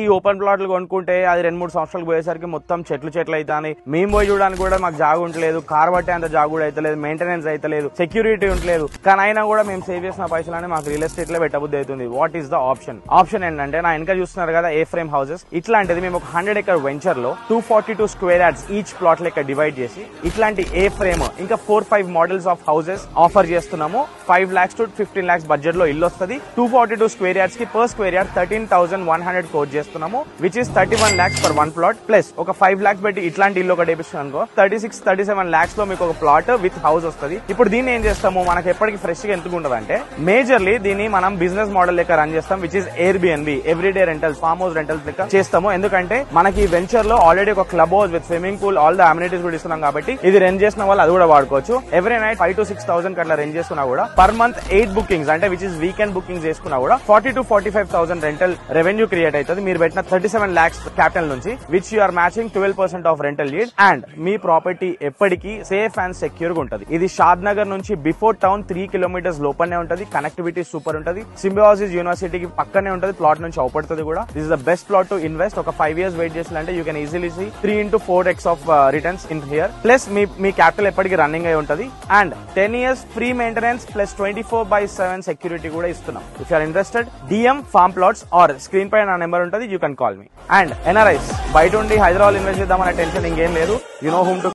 ఈ ఓపెన్ ప్లాట్లు కొనుక్కుంటే అది 2-3 సంవత్సరాలు పోయేసరికి మొత్తం చెట్లు అవుతాయి. మేము పోయి చూడడానికి కూడా మాకు జాగు ఉండలేదు, కార్ బట్టే అంత జాగు కూడా అయితే లేదు, మెయింటెనెన్స్ అయితే లేదు, సెక్యూరిటీ ఉండలేదు. కానీ అయినా కూడా మేము సేవ్ చేసిన పైసలని మాకు రియల్ ఎస్టేట్ లో పెట్టబుద్ధి అవుతుంది. వాట్ ఈస్ ద ఆప్షన్ ఏంటంటే, నా వెనక చూస్తున్నారు కదా ఏ ఫ్రేమ్ హౌసెస్, ఇట్లాంటిది మేము ఒక 100 acre వెంచర్ లో 242 square yards ఈచ్ ప్లాట్ లెక్క డివైడ్ చేసి ఇట్లాంటి ఏ ఫ్రేమ్ ఇంకా 4-5 మోడల్స్ ఆఫ్ హౌసెస్ ఆఫర్ చేస్తున్నాము. 5 lakhs to 15 lakhs బడ్జెట్ లో ఇల్లు వస్తుంది. 242 square yards కి పర్ స్క్వేర్ యార్డ్ 13,100 కోట్ చేస్తున్నాము, which is 31 lakhs for 1 plot. Plus ఒక 5 lakhs పెట్టి ఇట్లాంటి ఇల్లు ఒకటి వేపిస్తున్నాం అనుకో 36-37 lakhs లో మీకు ఒక ప్లాట్ విత్ హౌస్ వస్తుంది. ఇప్పుడు దీన్ని ఏం చేస్తాము, మనకి ఎప్పటికి ఫ్రెష్ గా ఎందుకు ఉండదు అంటే, మేజర్లీ దీన్ని మనం బిజినెస్ మోడల్ లెక్క రన్ చేస్తాం, which is Airbnb, everyday rentals, farm house rentals లెక్క చేస్తాము. ఎందుకంటే మనకి ఈ వెంచర్ లో ఆల్రెడీ ఒక club house with swimming pool, all the amenities కూడా ఇస్తున్నాం కాబట్టి ఇది రెంట్ చేసిన వాళ్ళు అది కూడా వాడుకోవచ్చు. ఎవ్రీ నైట్ 5,000 to 6,000 అట్లా రెంట్ చేసుకున్నా కూడా పర్ మంత్ 8 bookings అంటే విచ్ ఇస్ వీకెండ్ బుకింగ్స్ చేసుకున్నా కూడా 40,000 to 45,000 రెంటల్ రెవెన్యూ క్రియేట్ అవుతుంది. మీరు పెట్టిన 37 lakhs క్యాపిటల్ నుంచి, which you are matching 12% of rental yield. And మీ ప్రాపర్టీ ఎప్పటికీ సేఫ్ అండ్ సెక్యూర్ గా ఉంటుంది. ఇది షాద్ నగర్ నుంచి బిఫోర్ టౌన్ 3 kilometers లోపలనే ఉంటుంది. కనెక్టివిటీ సూపర్ ఉంటుంది. సింబయాసిస్ యూనివర్సిటీకి పక్కనే ఉంటుంది. ప్లాట్ నుంచి అవుపడుతుంది కూడా. This is the best plot to invest. ఒక 5 years వెయిట్ చేసినంటే you can easily see 3 into 4x of returns in here. Plus మీ క్యాపిటల్ ఎప్పటికీ రన్నింగ్ అయి ఉంటుంది. And 10 years free maintenance plus 24/7 security కూడా ఇస్తున్నాం. If you are interested, DM farm plots or screen పై నా నెంబర్ ఉంటుంది, you can call me. And NRIs బయట ఉండి హైదరాబాద్ ఇన్వెస్ట్ చేద్దామనే టెన్షన్ ఇంకేం లేదు. You know whom to